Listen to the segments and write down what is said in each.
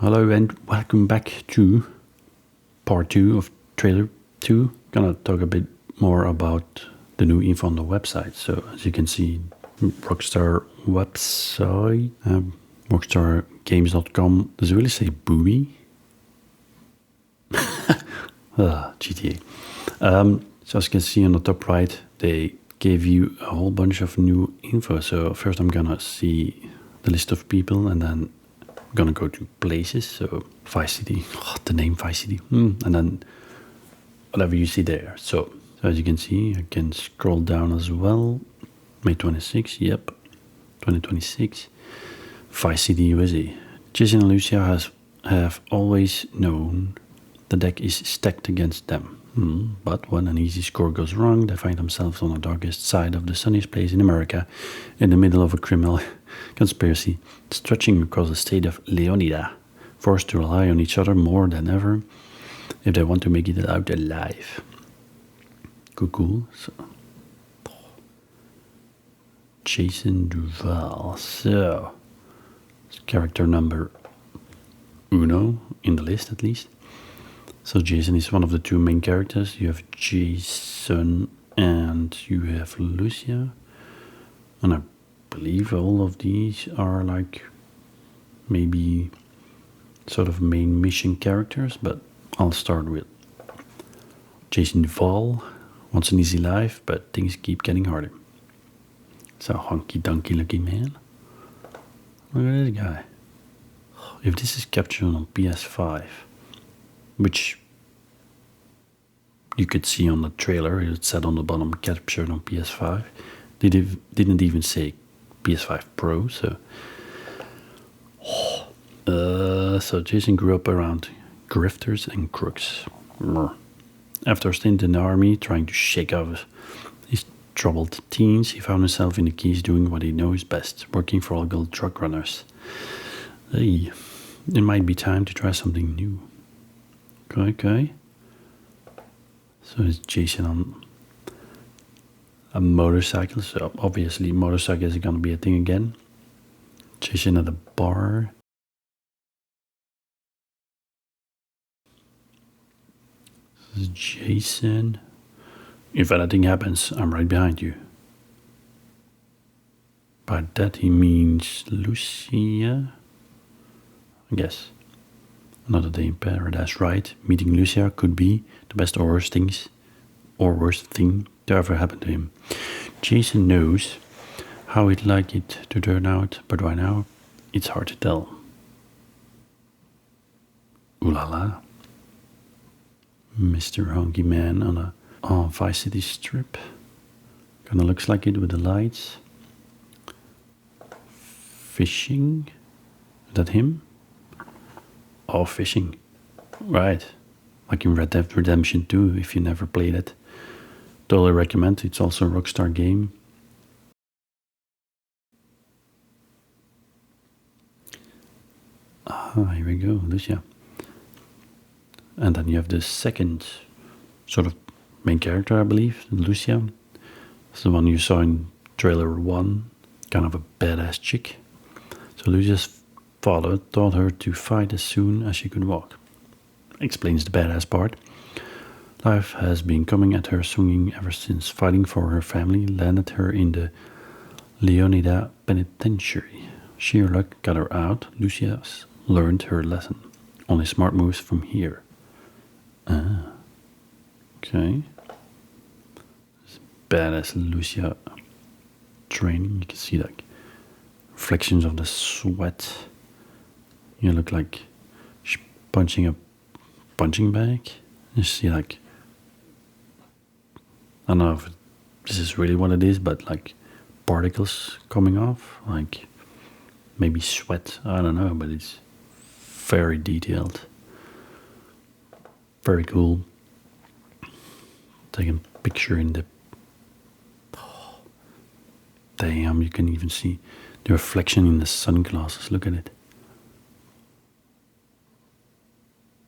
Hello and welcome back to part 2 of trailer 2. Gonna talk a bit more about the new info on the website. So as you can see, Rockstar website, rockstargames.com, does it really say booby? GTA. So as you can see on the top right, they gave you a whole bunch of new info. So first I'm gonna see the list of people, and then I'm gonna go to places. So Vice City, the name Vice City, and then whatever you see there. So as you can see, I can scroll down as well. May 26, yep, 2026, Vice City, USA. Jason and Lucia have always known the deck is stacked against them. But when an easy score goes wrong, they find themselves on the darkest side of the sunniest place in America, in the middle of a criminal conspiracy stretching across the state of Leonida, forced to rely on each other more than ever if they want to make it out alive. Cool. So, Jason Duval. So, character number uno in the list, at least. So Jason is one of the two main characters. You have Jason and you have Lucia. And I believe all of these are like maybe sort of main mission characters, but I'll start with Jason Duval. Wants an easy life, but things keep getting harder. So honky donkey looking man. Look at this guy. If this is captured on PS5, which you could see on the trailer, it said on the bottom captured on PS5. They didn't even say PS5 Pro, so. So Jason grew up around grifters and crooks. After a stint in the army, trying to shake off his troubled teens, he found himself in the Keys doing what he knows best, working for illegal drug runners. Hey, it might be time to try something new. Okay. So it's Jason on a motorcycle. So obviously motorcycles are gonna be a thing again. Jason at a bar. This is Jason. If anything happens, I'm right behind you. By that he means Lucia, I guess. Another day in paradise, right? Meeting Lucia could be the best or worst thing to ever happen to him. Jason knows how he'd like it to turn out, but right now, it's hard to tell. Ooh la la. Mr. Honky Man on a Vice City strip. Kinda looks like it with the lights. Fishing. Is that him? Oh, fishing. Right. Like in Red Dead Redemption 2, if you never played it. Totally recommend. It's also a Rockstar game. Here we go, Lucia. And then you have the second sort of main character, I believe, Lucia. It's the one you saw in trailer 1. Kind of a badass chick. So Lucia's father taught her to fight as soon as she could walk. Explains the badass part. Life has been coming at her swinging ever since. Fighting for her family landed her in the Leonida Penitentiary. Sheer luck got her out. Lucia's learned her lesson. Only smart moves from here. Okay. This badass Lucia training. You can see like reflections of the sweat. You look like she's punching a punching bag. You see like, I don't know if this is really what it is, but like particles coming off, like maybe sweat, I don't know, but it's very detailed. Very cool. Taking a picture in the, damn, you can even see the reflection in the sunglasses, look at it.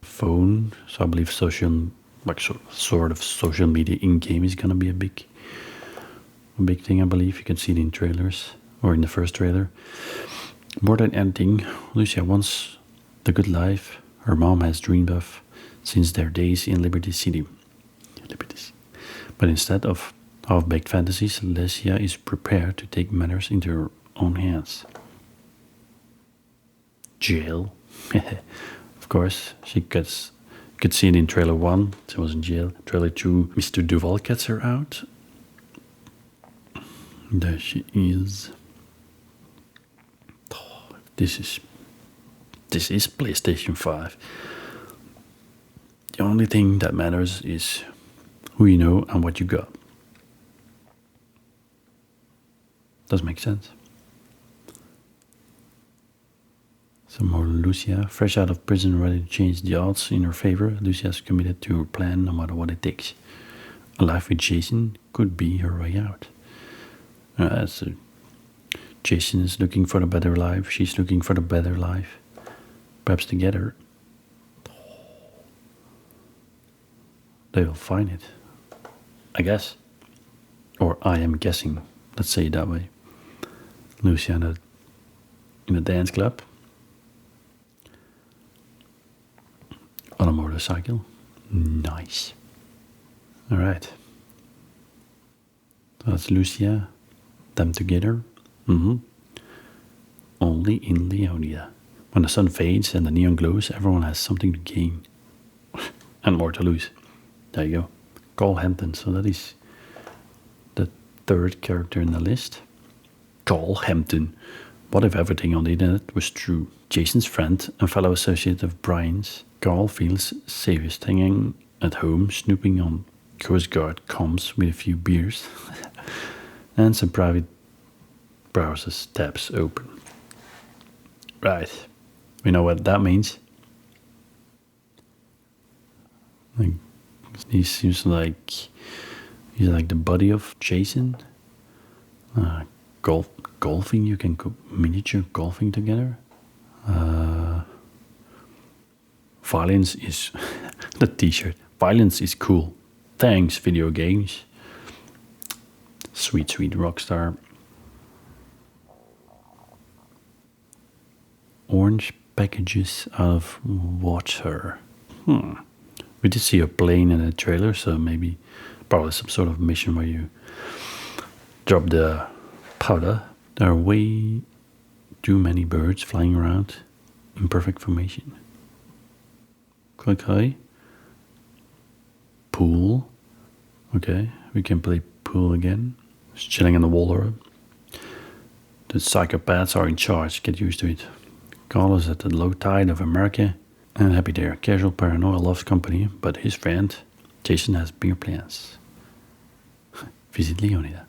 Phone, so I believe social, like sort of social media in game is gonna be a big thing. I believe you can see it in trailers or in the first trailer. More than anything, Lucia wants the good life her mom has dreamed of since their days in Liberty City. But instead of half-baked fantasies, Lesia is prepared to take matters into her own hands. Jail. Of course, she could see it in trailer 1, she was in jail. Trailer 2, Mr. Duval gets her out. There she is. Oh, this is PlayStation 5. The only thing that matters is who you know and what you got. Does make sense. Some more Lucia, fresh out of prison, ready to change the odds in her favor. Lucia's committed to her plan no matter what it takes. A life with Jason could be her way out. So Jason is looking for a better life. She's looking for the better life. Perhaps together they will find it. I guess. Or I am guessing. Let's say it that way. Lucia in a dance club. On a motorcycle. Nice. Alright. So that's Lucia. Them together. Only in Leonia. When the sun fades and the neon glows, everyone has something to gain. And more to lose. There you go. Carl Hampton. So that is the third character in the list. Carl Hampton. What if everything on the internet was true? Jason's friend and fellow associate of Brian's, Carl feels safest hanging at home, snooping on Coast Guard comms with a few beers and some private browser tabs open. Right. We know what that means. Like, he seems like he's like the buddy of Jason. Golfing, you can go miniature golfing together. Violence is the t-shirt. Violence is cool. Thanks, video games. Sweet, sweet rock star. Orange packages out of water. We did see a plane in a trailer, so maybe probably some sort of mission where you drop the powder. There are way too many birds flying around in perfect formation. Okay. Pool. Okay, we can play pool again. Just chilling in the water. The psychopaths are in charge, get used to it. Carl is at the low tide of America and happy there. Casual paranoia loves company, but his friend Jason has bigger plans. Visit Leonida.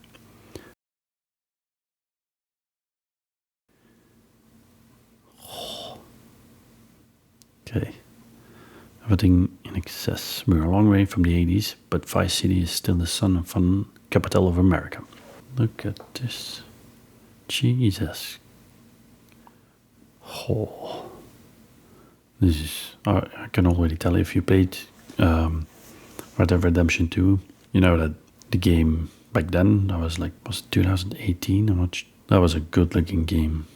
Okay. Everything in excess. We're a long way from the 80s, but Vice City is still the sun and fun capital of America. Look at this. Jesus. Oh. This is... I can already tell if you played Red Dead Redemption 2, you know that the game back then, that was 2018? I'm not sure. That was a good looking game.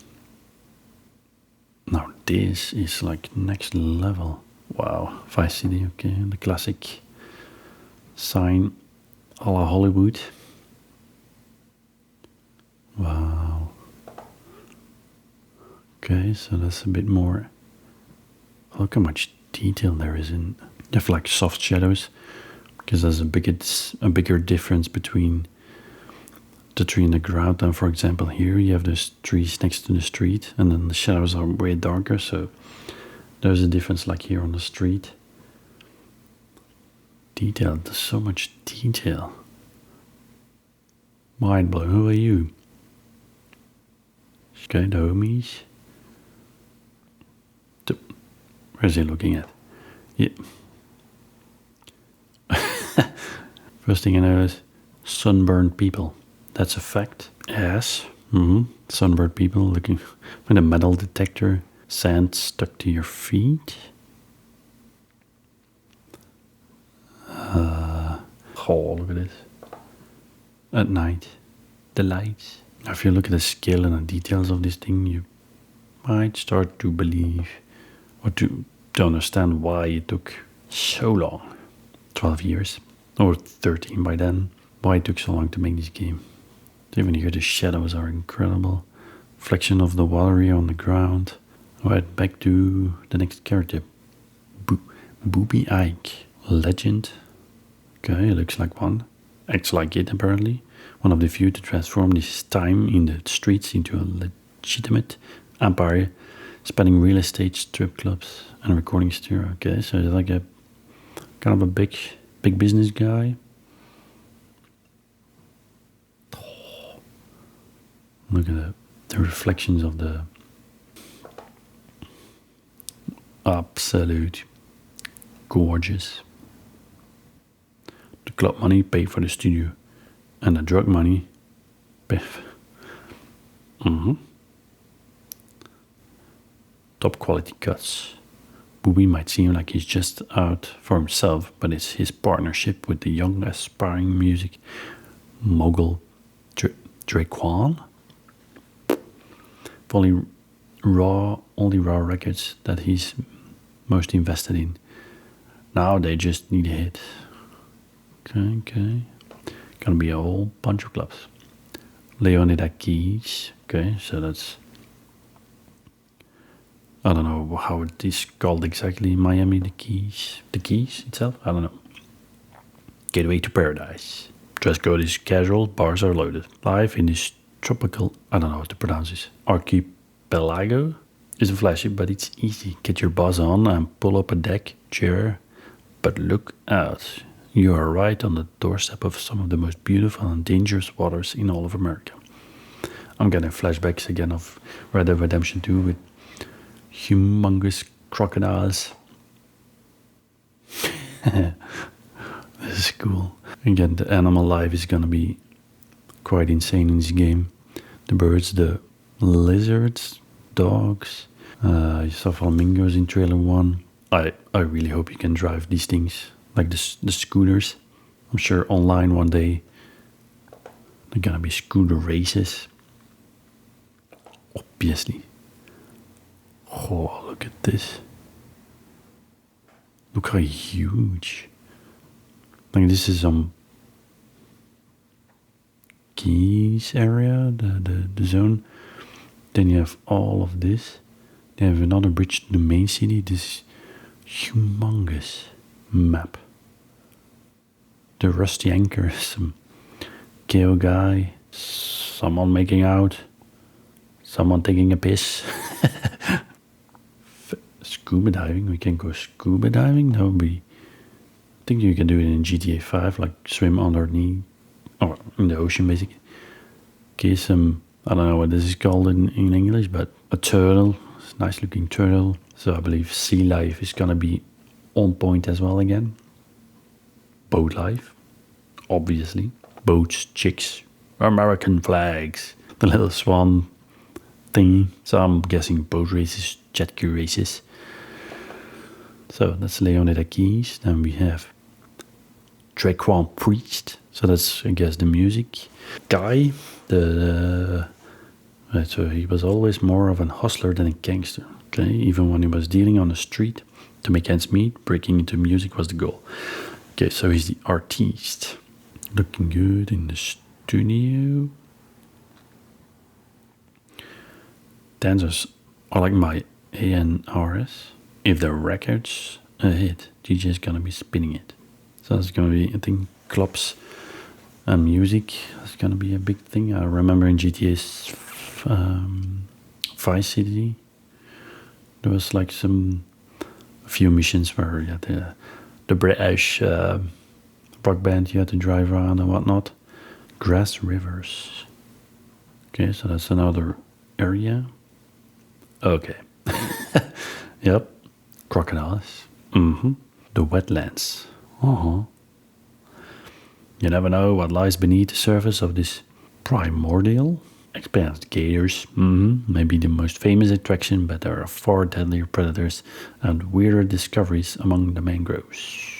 Now this is like next level. Wow, Vice City, okay, the classic sign a la Hollywood. Wow. Okay, so that's a bit more. Look how much detail there is in. You have like soft shadows, because there's a bigger difference between the tree and the ground. And for example, here you have those trees next to the street, and then the shadows are way darker. So there's a difference, like here on the street. Detail. There's so much detail. Mind blown. Who are you? Okay, the homies. Where's he looking at? Yeah. First thing I notice, sunburned people. That's a fact. Yes. Sunburned people looking with a metal detector. Sand stuck to your feet. Oh, look at this. At night, the lights. If you look at the scale and the details of this thing, you might start to believe or to understand why it took so long, 12 years, or 13 by then, why it took so long to make this game. Even here the shadows are incredible. Reflection of the water here on the ground. Right, back to the next character. Booby Ike. Legend. Okay, looks like one. Acts like it apparently. One of the few to transform this time in the streets into a legitimate empire, spanning real estate, strip clubs, and recording studio. Okay, so he's like a kind of a big business guy. Look at the reflections of the absolute gorgeous. The club money paid for the studio, and the drug money paid. Top quality cuts. Booby might seem like he's just out for himself, but it's his partnership with the young aspiring music mogul Draquan. Only raw records that he's most invested in. Now they just need a hit. Okay. Gonna be a whole bunch of clubs. Leonidas Keys. Okay, so that's, I don't know how it is called exactly in Miami, the Keys. The Keys itself? I don't know. Gateway to Paradise. Dress code is casual, bars are loaded. Live in this tropical, I don't know how to pronounce this, archipelago isn't flashy, but it's easy. Get your buzz on and pull up a deck chair. But look out, you are right on the doorstep of some of the most beautiful and dangerous waters in all of America. I'm getting flashbacks again of Red Dead Redemption 2 with humongous crocodiles. This is cool. Again, the animal life is gonna be quite insane in this game. The birds, the lizards, dogs. You saw flamingos in trailer 1. I really hope you can drive these things, like the scooters. I'm sure online one day there are gonna be scooter races. Obviously. Oh, look at this. Look how huge. Like this is some Keys area, the zone. Then you have all of this. They have another bridge to the main city. This humongous map. The rusty anchor, some KO guy, someone making out, someone taking a piss. Scuba diving, we can go scuba diving. That would be, I think you can do it in GTA 5, like swim underneath, or in the ocean basically. Okay, some, I don't know what this is called in English, but a turtle, it's a nice looking turtle. So I believe sea life is gonna be on point as well again. Boat life, obviously. Boats, chicks, American flags, the little swan thingy. So I'm guessing boat races, jet ski races. So that's Leonidas Keys. Then we have Draquan Priest. So that's, I guess, the music guy. So he was always more of an hustler than a gangster. Okay, even when he was dealing on the street to make ends meet, breaking into music was the goal. Okay, so he's the artiste. Looking good in the studio. Dancers are like my ANRS. If the record's a hit, DJ's gonna be spinning it. So that's gonna be, I think, clubs and music. That's gonna be a big thing. I remember in GTA's Vice City, there was like a few missions where you had the British rock band you had to drive around and whatnot. Grass Rivers. Okay, so that's another area. Okay. Yep. Crocodiles. The wetlands. You never know what lies beneath the surface of this primordial expanse. Gators. Maybe the most famous attraction, but there are far deadlier predators and weirder discoveries among the mangroves.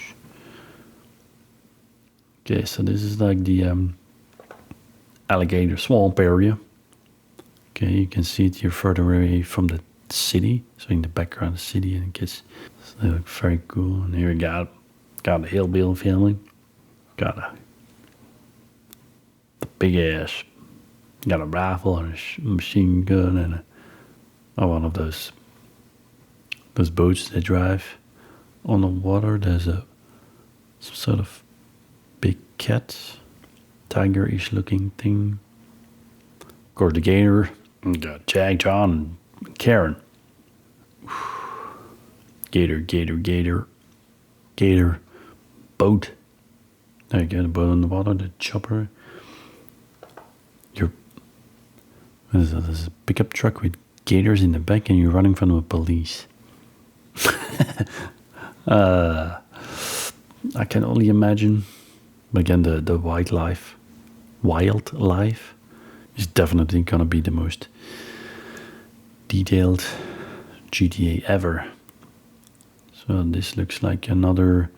Okay, so this is like the alligator swamp area. Okay, you can see it here further away from the city. So in the background, the city, and it gets they look very cool. And here we got a hillbilly family. Got the big ass. Got a rifle and a machine gun and one of those boats they drive on the water. There's some sort of big cat, tiger-ish looking thing. Of course, the gator. Got Jack, John, and Karen. Gator, boat. There you go, the boat on the water, the chopper. There's a pickup truck with gators in the back, and you're running from the police. I can only imagine. But again, the wildlife is definitely gonna be the most detailed GTA ever. So this looks like another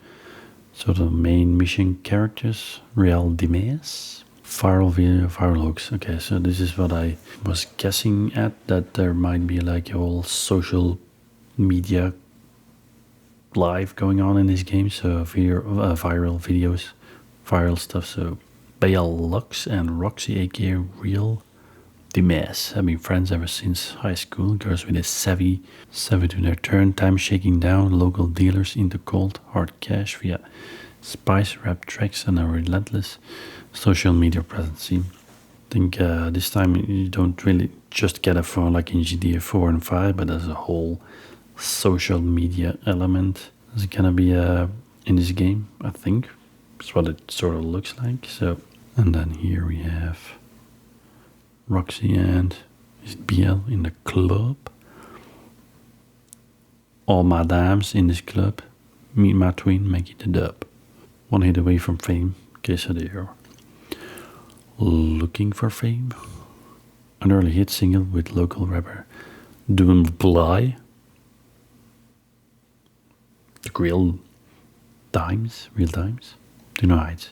sort of main mission characters. Real Dimes. Viral video, viral hooks. Okay, so this is what I was guessing at, that there might be like a whole social media live going on in this game. So viral videos, viral stuff. So Bale Lux and Roxy, aka Real Dimes, have been friends ever since high school. Girls with a savvy to their turn, time shaking down local dealers into cold hard cash via spice rap tracks and a relentless social media presence. I think this time you don't really just get a phone like in GTA 4 and 5, but there's a whole social media element that's gonna be in this game. I think that's what it sort of looks like. So, and then here we have Roxy and BL in the club. All my dames in this club. Meet my twin, make it a dub. One hit away from fame. Okay, so there you are. Looking for fame. An early hit single with local rapper Doom Bly. The real dimes. Do not hide.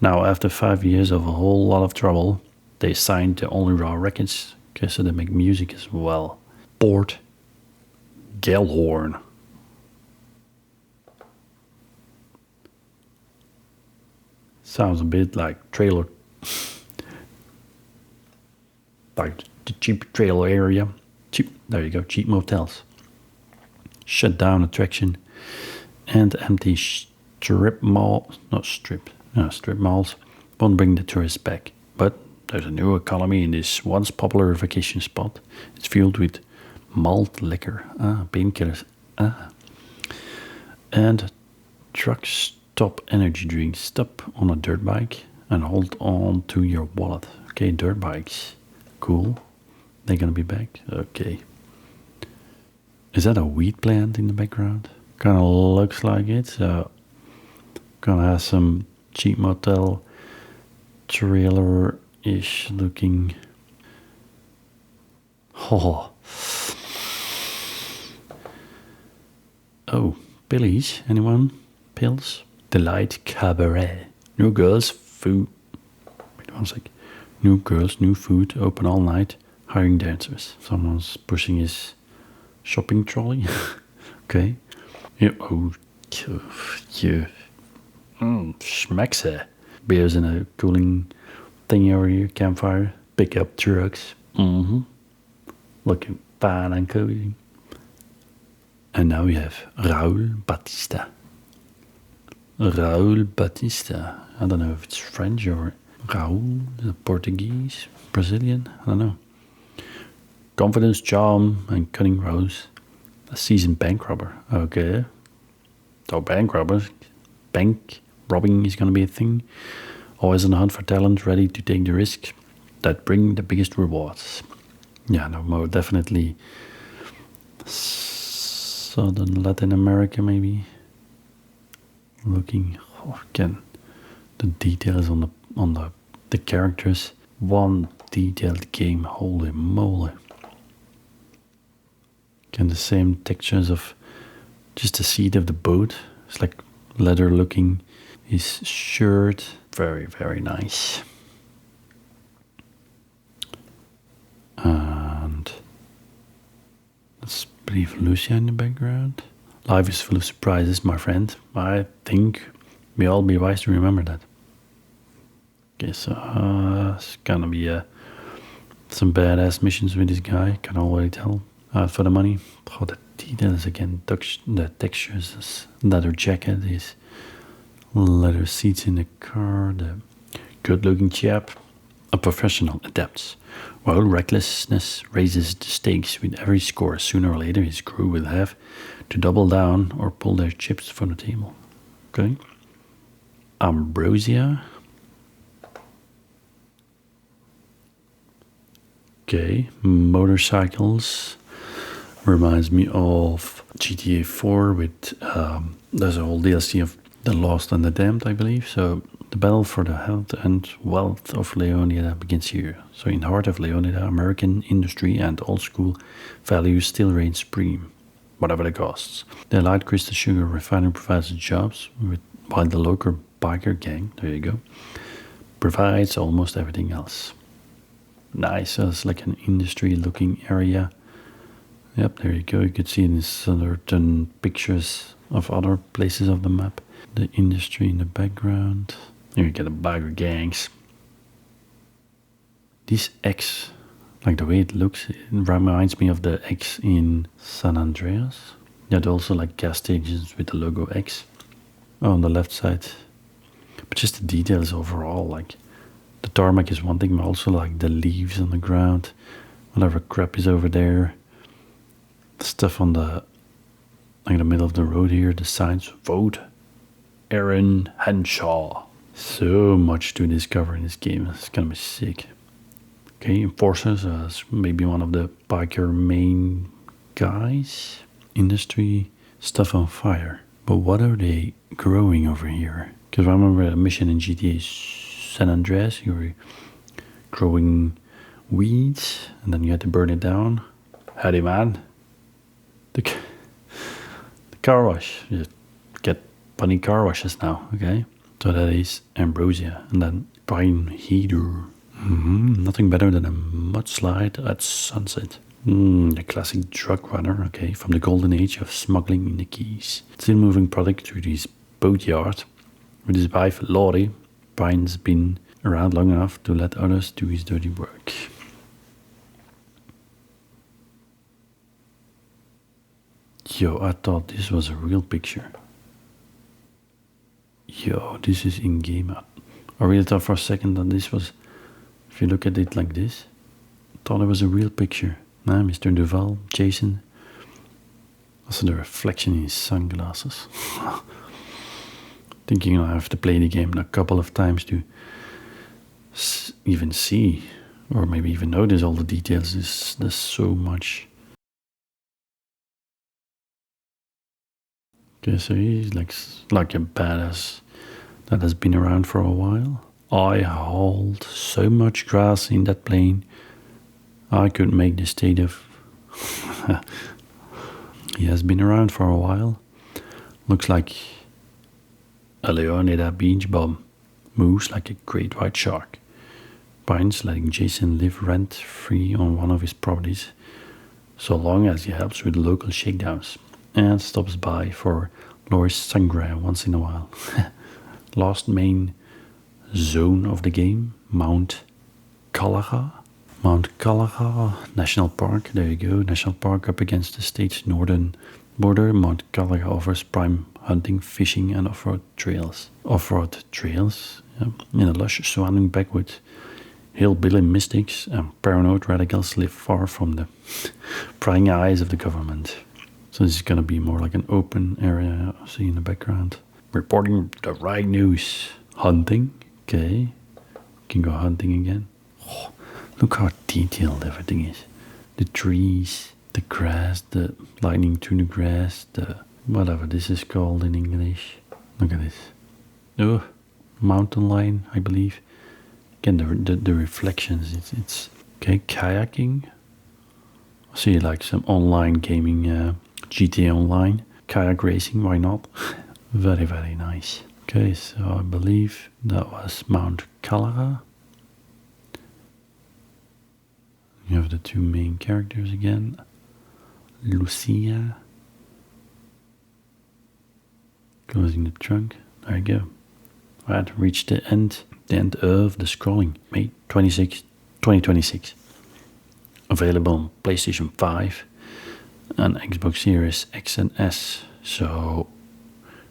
Now, after 5 years of a whole lot of trouble, they signed to Only Raw Records. Okay, so they make music as well. Port Gellhorn. Sounds a bit like trailer, like the cheap trailer area. There you go, cheap motels. Shut down attraction and empty strip malls won't bring the tourists back. But there's a new economy in this once popular vacation spot. It's filled with malt liquor, painkillers, and trucks. Top energy drinks. Stop on a dirt bike and hold on to your wallet. Okay, dirt bikes. Cool. They're gonna be back. Okay. Is that a weed plant in the background? Kind of looks like it. So, gonna have some cheap motel trailer-ish looking. Oh. Pillies. Anyone? Pills? Delight Cabaret. New girls, food. Wait one sec. New girls, new food, open all night, hiring dancers. Someone's pushing his shopping trolley. Okay. Yeah. Schmeckse. Beers in a cooling thing over here, campfire, pickup trucks. Looking fine and cozy. And now we have Raul Batista. Raul Batista. I don't know if it's French or Raul, Portuguese, Brazilian. I don't know. Confidence, charm, and cunning rose. A seasoned bank robber. Okay. So bank robbing is going to be a thing. Always on the hunt for talent, ready to take the risk that bring the biggest rewards. Yeah, no, more definitely Southern Latin America, maybe. Looking again, the details on the characters. One detailed game, holy moly. Again, the same textures of just the seat of the boat. It's like leather looking. His shirt, very, very nice. And let's believe Lucia in the background. Life is full of surprises, my friend. I think we all be wise to remember that. Okay, so it's gonna be some badass missions with this guy. Can already tell. For the money. Oh, the details again. The textures. This leather jacket. These leather seats in the car. The good-looking chap. A professional adapts. While recklessness raises the stakes with every score, sooner or later his crew will have to double down or pull their chips from the table. Okay. Ambrosia. Okay. Motorcycles. Reminds me of GTA 4 with there's a whole DLC of The Lost and the Damned, I believe. So the battle for the health and wealth of Leonida begins here. So in the heart of Leonida, American industry and old school values still reign supreme, whatever the costs. The light crystal sugar refinery provides jobs, while the local biker gang, there you go, provides almost everything else. Nice, so it's like an industry-looking area. Yep, there you go. You could see in certain pictures of other places of the map. The industry in the background. Here you get the biker gangs. This X, like the way it looks, it reminds me of the X in San Andreas. That also like gas stations with the logo X. Oh, on the left side. But just the details overall, like the tarmac is one thing, but also like the leaves on the ground, whatever crap is over there. The stuff on the like the middle of the road here, the signs, vote Aaron Henshaw. So much to discover in this game. It's gonna be sick. Okay, enforcers, maybe one of the biker main guys. Industry, stuff on fire. But what are they growing over here? Because I remember a mission in GTA San Andreas, you were growing weeds and then you had to burn it down. Howdy, man. The car wash. You get funny car washes now, okay? So that is Ambrosia. And then Pine Heater. Nothing better than a mudslide at sunset. The classic drug runner, okay, from the golden age of smuggling in the Keys. Still moving product through this boatyard. With his wife, Laurie, Brian's been around long enough to let others do his dirty work. Yo, I thought this was a real picture. Yo, this is in-game. I really thought for a second that this was, if you look at it like this, I thought it was a real picture. Nah, Mr. Duval, Jason. Also the reflection in his sunglasses. Thinking I have to play the game a couple of times to even see, or maybe even notice all the details. There's so much. Okay, so he's like a badass that has been around for a while. I hauled so much grass in that plane, I could make the state of... He has been around for a while. Looks like a Leonida beach bum. Moves like a great white shark. Brian's letting Jason live rent-free on one of his properties, so long as he helps with local shakedowns and stops by for Laurie's sangria once in a while. Last main zone of the game, Mount Calaga. Mount Calaga National Park, there you go, National Park up against the state's northern border. Mount Calaga offers prime hunting, fishing and off-road trails. Off-road trails, yeah. In a lush surrounding backwoods, hillbilly mystics and paranoid radicals live far from the prying eyes of the government. So this is gonna be more like an open area, I see in the background. Reporting the right news. Hunting, okay. Can go hunting again. Oh, look how detailed everything is. The trees, the grass, the lightning through the grass, the whatever this is called in English. Look at this. Oh, mountain lion, I believe. Again, the reflections, it's okay. Kayaking. I see like some online gaming, GTA Online. Kayak racing, why not? Very, very nice. Okay, so I believe that was Mount Calaga. You have the two main characters again. Lucia. Closing the trunk. There you go. Right, reached the end of the scrolling. May 26, 2026. Available on PlayStation 5 and Xbox Series X and S. So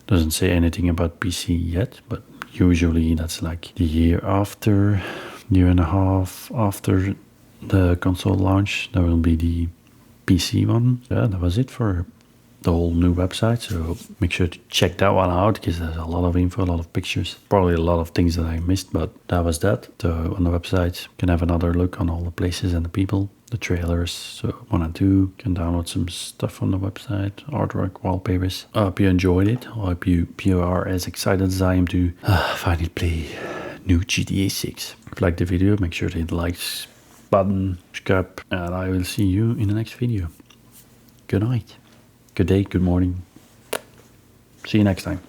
doesn't say anything about PC yet, but usually that's like the year and a half after the console launch, there will be the PC one. Yeah, that was it for the whole new website, so make sure to check that one out because there's a lot of info, a lot of pictures, probably a lot of things that I missed, but that was that. So on the website you can have another look on all the places and the people, the trailers, so 1 and 2. You can download some stuff on the website, artwork, wallpapers. I hope you enjoyed it. I hope you are as excited as I am to finally play new GTA 6. If you liked the video, make sure to hit the likes button, subscribe, and I will see you in the next video. Good night. Good day, good morning. See you next time.